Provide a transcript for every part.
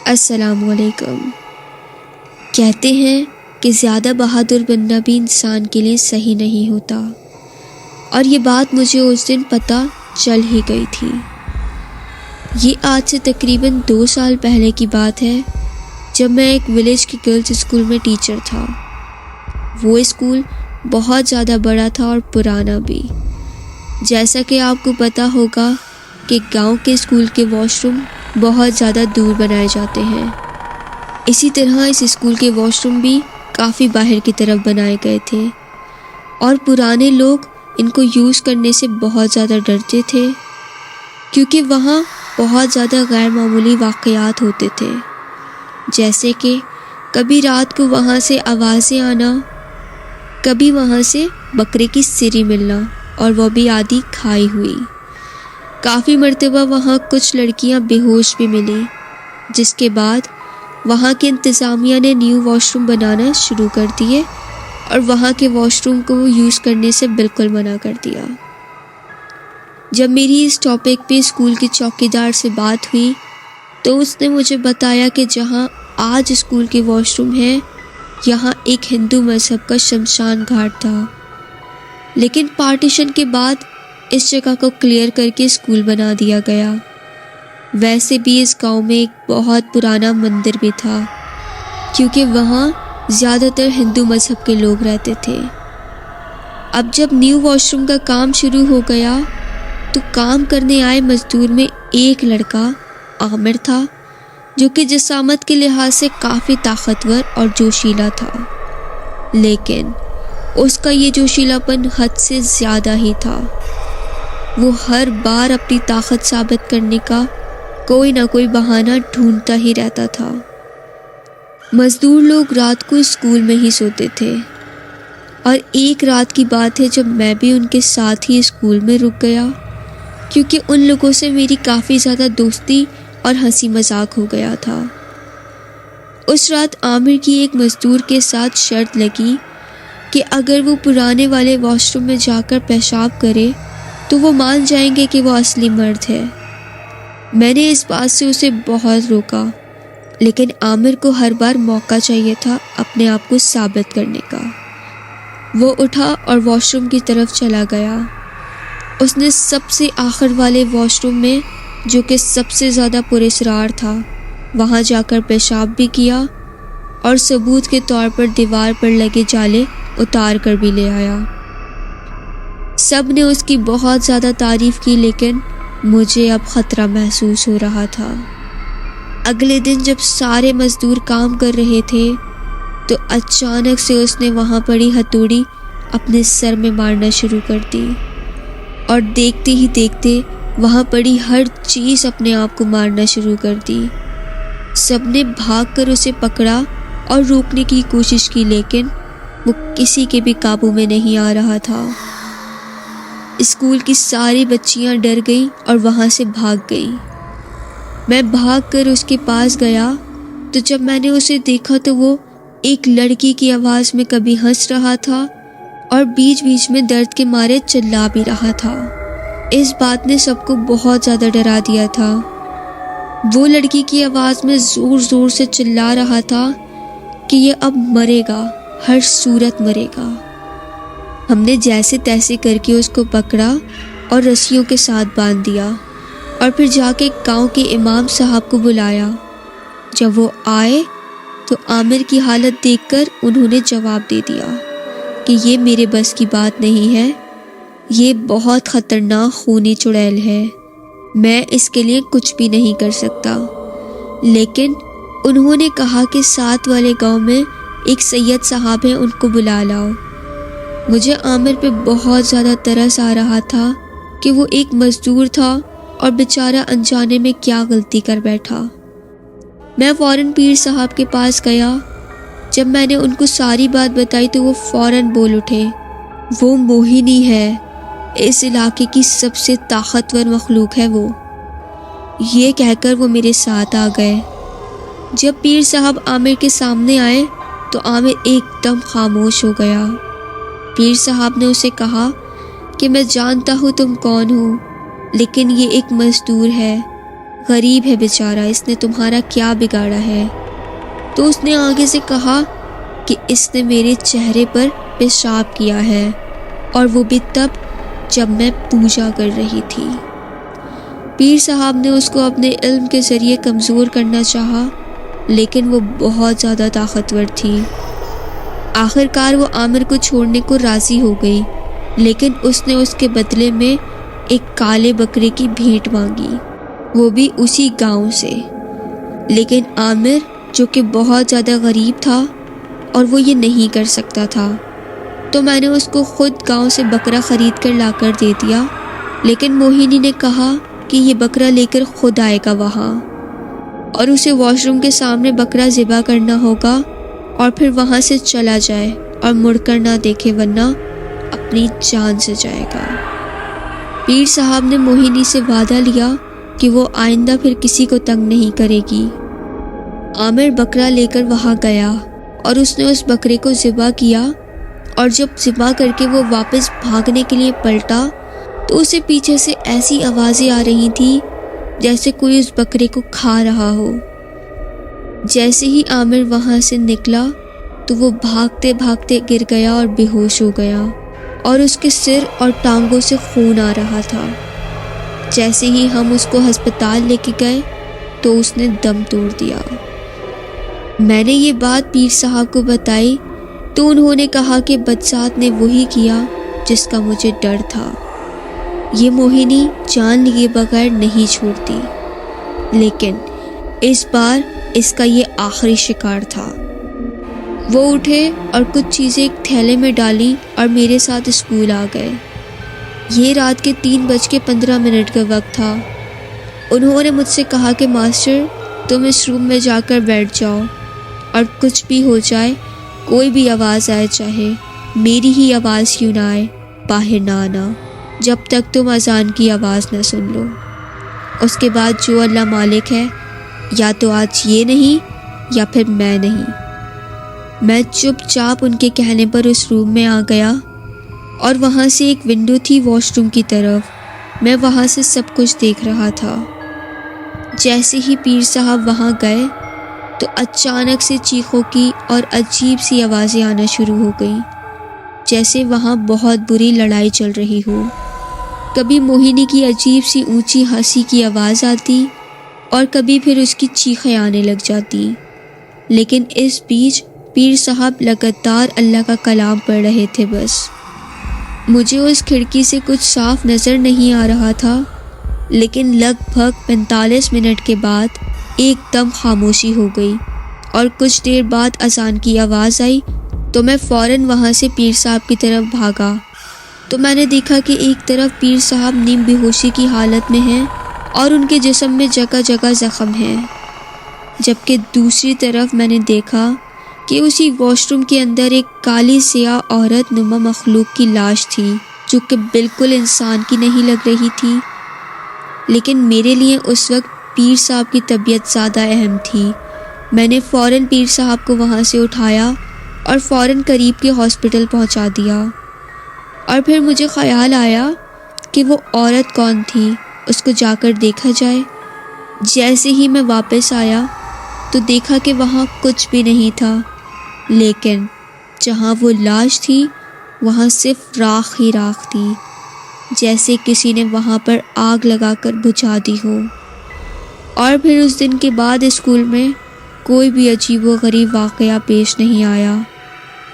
السلام علیکم۔ کہتے ہیں کہ زیادہ بہادر بننا بھی انسان کے لیے صحیح نہیں ہوتا، اور یہ بات مجھے اس دن پتہ چل ہی گئی تھی۔ یہ آج سے تقریباً 2 سال پہلے کی بات ہے، جب میں ایک ولیج کی گرلز اسکول میں ٹیچر تھا۔ وہ اسکول بہت زیادہ بڑا تھا اور پرانا بھی۔ جیسا کہ آپ کو پتہ ہوگا کہ گاؤں کے اسکول کے واش روم بہت زیادہ دور بنائے جاتے ہیں، اسی طرح اس اسکول کے واش روم بھی کافی باہر کی طرف بنائے گئے تھے، اور پرانے لوگ ان کو یوز کرنے سے بہت زیادہ ڈرتے تھے، کیونکہ وہاں بہت زیادہ غیر معمولی واقعات ہوتے تھے، جیسے کہ کبھی رات کو وہاں سے آوازیں آنا، کبھی وہاں سے بکرے کی سری ملنا، اور وہ بھی آدھی کھائی ہوئی۔ کافی مرتبہ وہاں کچھ لڑکیاں بے ہوش بھی ملی، جس کے بعد وہاں کی انتظامیہ نے نیو واش روم بنانا شروع کر دیے اور وہاں کے واش روم کو یوز کرنے سے بالکل منع کر دیا۔ جب میری اس ٹاپک پہ اسکول کی چوکیدار سے بات ہوئی تو اس نے مجھے بتایا کہ جہاں آج اسکول کے واش روم ہیں، یہاں ایک ہندو مذہب کا شمشان گھاٹ تھا، لیکن پارٹیشن کے بعد اس جگہ کو کلیئر کر کے اسکول بنا دیا گیا۔ ویسے بھی اس گاؤں میں ایک بہت پرانا مندر بھی تھا، کیونکہ وہاں زیادہ تر ہندو مذہب کے لوگ رہتے تھے۔ اب جب نیو واش روم کا کام شروع ہو گیا تو کام کرنے آئے مزدور میں ایک لڑکا عامر تھا، جو کہ جسامت کے لحاظ سے کافی طاقتور اور جوشیلا تھا، لیکن اس کا یہ جوشیلا پن حد سے زیادہ ہی تھا۔ وہ ہر بار اپنی طاقت ثابت کرنے کا کوئی نہ کوئی بہانہ ڈھونڈتا ہی رہتا تھا۔ مزدور لوگ رات کو اسکول میں ہی سوتے تھے، اور ایک رات کی بات ہے جب میں بھی ان کے ساتھ ہی اسکول میں رک گیا، کیونکہ ان لوگوں سے میری کافی زیادہ دوستی اور ہنسی مذاق ہو گیا تھا۔ اس رات عامر کی ایک مزدور کے ساتھ شرط لگی کہ اگر وہ پرانے والے واش روم میں جا کر پیشاب کرے تو وہ مان جائیں گے کہ وہ اصلی مرد ہے۔ میں نے اس بات سے اسے بہت روکا، لیکن عامر کو ہر بار موقع چاہیے تھا اپنے آپ کو ثابت کرنے کا۔ وہ اٹھا اور واش روم کی طرف چلا گیا۔ اس نے سب سے آخر والے واش روم میں، جو کہ سب سے زیادہ پراسرار تھا، وہاں جا کر پیشاب بھی کیا، اور ثبوت کے طور پر دیوار پر لگے جالے اتار کر بھی لے آیا۔ سب نے اس کی بہت زیادہ تعریف کی، لیکن مجھے اب خطرہ محسوس ہو رہا تھا۔ اگلے دن جب سارے مزدور کام کر رہے تھے تو اچانک سے اس نے وہاں پڑی ہتھوڑی اپنے سر میں مارنا شروع کر دی، اور دیکھتے ہی دیکھتے وہاں پڑی ہر چیز اپنے آپ کو مارنا شروع کر دی۔ سب نے بھاگ کر اسے پکڑا اور روکنے کی کوشش کی، لیکن وہ کسی کے بھی قابو میں نہیں آ رہا تھا۔ اسکول کی ساری بچیاں ڈر گئیں اور وہاں سے بھاگ گئیں۔ میں بھاگ کر اس کے پاس گیا تو جب میں نے اسے دیکھا تو وہ ایک لڑکی کی آواز میں کبھی ہنس رہا تھا اور بیچ بیچ میں درد کے مارے چلا بھی رہا تھا۔ اس بات نے سب کو بہت زیادہ ڈرا دیا تھا۔ وہ لڑکی کی آواز میں زور زور سے چلا رہا تھا کہ یہ اب مرے گا، ہر صورت مرے گا۔ ہم نے جیسے تیسے کر کے اس کو پکڑا اور رسیوں کے ساتھ باندھ دیا، اور پھر جا کے گاؤں کے امام صاحب کو بلایا۔ جب وہ آئے تو عامر کی حالت دیکھ کر انہوں نے جواب دے دیا کہ یہ میرے بس کی بات نہیں ہے، یہ بہت خطرناک خونی چڑیل ہے، میں اس کے لیے کچھ بھی نہیں کر سکتا۔ لیکن انہوں نے کہا کہ ساتھ والے گاؤں میں ایک سید صاحب ہیں، ان کو بلا لاؤ۔ مجھے عامر پہ بہت زیادہ ترس آ رہا تھا کہ وہ ایک مزدور تھا اور بیچارہ انجانے میں کیا غلطی کر بیٹھا۔ میں فوراً پیر صاحب کے پاس گیا۔ جب میں نے ان کو ساری بات بتائی تو وہ فوراً بول اٹھے، وہ موہنی ہے، اس علاقے کی سب سے طاقتور مخلوق ہے وہ۔ یہ کہہ کر وہ میرے ساتھ آ گئے۔ جب پیر صاحب عامر کے سامنے آئے تو عامر ایک دم خاموش ہو گیا۔ پیر صاحب نے اسے کہا کہ میں جانتا ہوں تم کون ہو، لیکن یہ ایک مزدور ہے، غریب ہے بیچارہ، اس نے تمہارا کیا بگاڑا ہے؟ تو اس نے آگے سے کہا کہ اس نے میرے چہرے پر پیشاب کیا ہے، اور وہ بھی تب جب میں پوجا کر رہی تھی۔ پیر صاحب نے اس کو اپنے علم کے ذریعے کمزور کرنا چاہا، لیکن وہ بہت زیادہ طاقتور تھی۔ آخر کار وہ عامر کو چھوڑنے کو راضی ہو گئی، لیکن اس نے اس کے بدلے میں ایک کالے بکرے کی بھیٹ مانگی، وہ بھی اسی گاؤں سے۔ لیکن عامر جو کہ بہت زیادہ غریب تھا اور وہ یہ نہیں کر سکتا تھا، تو میں نے اس کو خود گاؤں سے بکرا خرید کر لا کر دے دیا۔ لیکن موہنی نے کہا کہ یہ بکرا لے کر خود آئے گا وہاں، اور اسے واش روم کے سامنے بکرا ذبح کرنا ہوگا، اور پھر وہاں سے چلا جائے اور مڑ کر نہ دیکھے، ورنہ اپنی جان سے جائے گا۔ پیر صاحب نے موہنی سے وعدہ لیا کہ وہ آئندہ پھر کسی کو تنگ نہیں کرے گی۔ عامر بکرا لے کر وہاں گیا اور اس نے اس بکرے کو ذبح کیا، اور جب ذبح کر کے وہ واپس بھاگنے کے لیے پلٹا تو اسے پیچھے سے ایسی آوازیں آ رہی تھیں جیسے کوئی اس بکرے کو کھا رہا ہو۔ جیسے ہی عامر وہاں سے نکلا تو وہ بھاگتے بھاگتے گر گیا اور بے ہوش ہو گیا، اور اس کے سر اور ٹانگوں سے خون آ رہا تھا۔ جیسے ہی ہم اس کو ہسپتال لے کے گئے تو اس نے دم توڑ دیا۔ میں نے یہ بات پیر صاحب کو بتائی تو انہوں نے کہا کہ بدذات نے وہی کیا جس کا مجھے ڈر تھا۔ یہ موہنی جان لیے بغیر نہیں چھوڑتی، لیکن اس بار اس کا یہ آخری شکار تھا۔ وہ اٹھے اور کچھ چیزیں ایک تھیلے میں ڈالی اور میرے ساتھ اسکول آ گئے۔ یہ رات کے 3:15 کا وقت تھا۔ انہوں نے مجھ سے کہا کہ ماسٹر تم اس روم میں جا کر بیٹھ جاؤ، اور کچھ بھی ہو جائے، کوئی بھی آواز آئے، چاہے میری ہی آواز کیوں نہ آئے، باہر نہ آنا جب تک تم اذان کی آواز نہ سن لو۔ اس کے بعد جو اللہ مالک ہے، یا تو آج یہ نہیں یا پھر میں نہیں۔ میں چپ چاپ ان کے کہنے پر اس روم میں آ گیا، اور وہاں سے ایک ونڈو تھی واش روم کی طرف، میں وہاں سے سب کچھ دیکھ رہا تھا۔ جیسے ہی پیر صاحب وہاں گئے تو اچانک سے چیخوں کی اور عجیب سی آوازیں آنا شروع ہو گئیں، جیسے وہاں بہت بری لڑائی چل رہی ہو۔ کبھی موہنی کی عجیب سی اونچی ہنسی کی آواز آتی، اور کبھی پھر اس کی چیخیں آنے لگ جاتی۔ لیکن اس بیچ پیر صاحب لگاتار اللہ کا کلام پڑھ رہے تھے۔ بس مجھے اس کھڑکی سے کچھ صاف نظر نہیں آ رہا تھا، لیکن لگ بھگ 45 منٹ کے بعد ایک دم خاموشی ہو گئی، اور کچھ دیر بعد اذان کی آواز آئی تو میں فوراً وہاں سے پیر صاحب کی طرف بھاگا۔ تو میں نے دیکھا کہ ایک طرف پیر صاحب نیم بے ہوشی کی حالت میں ہیں اور ان کے جسم میں جگہ جگہ زخم ہیں، جبکہ دوسری طرف میں نے دیکھا کہ اسی واش روم کے اندر ایک کالی سیاہ عورت نما مخلوق کی لاش تھی، جو کہ بالکل انسان کی نہیں لگ رہی تھی۔ لیکن میرے لیے اس وقت پیر صاحب کی طبیعت زیادہ اہم تھی۔ میں نے فوراً پیر صاحب کو وہاں سے اٹھایا اور فوراً قریب کے ہاسپٹل پہنچا دیا، اور پھر مجھے خیال آیا کہ وہ عورت کون تھی، اس کو جا کر دیکھا جائے۔ جیسے ہی میں واپس آیا تو دیکھا کہ وہاں کچھ بھی نہیں تھا، لیکن جہاں وہ لاش تھی وہاں صرف راکھ ہی راکھ تھی، جیسے کسی نے وہاں پر آگ لگا کر بجھا دی ہو۔ اور پھر اس دن کے بعد اسکول میں کوئی بھی عجیب و غریب واقعہ پیش نہیں آیا،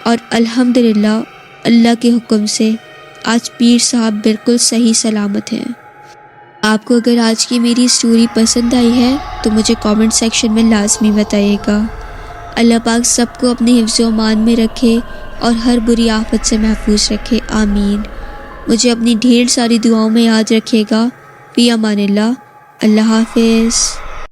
اور الحمدللہ اللہ کے حکم سے آج پیر صاحب بالکل صحیح سلامت ہیں۔ آپ کو اگر آج کی میری سٹوری پسند آئی ہے تو مجھے کامنٹ سیکشن میں لازمی بتائیے گا۔ اللہ پاک سب کو اپنے حفظ و امان میں رکھے اور ہر بری آفت سے محفوظ رکھے، آمین۔ مجھے اپنی ڈھیر ساری دعاؤں میں یاد رکھیے گا۔ فی امان اللہ۔ اللہ حافظ۔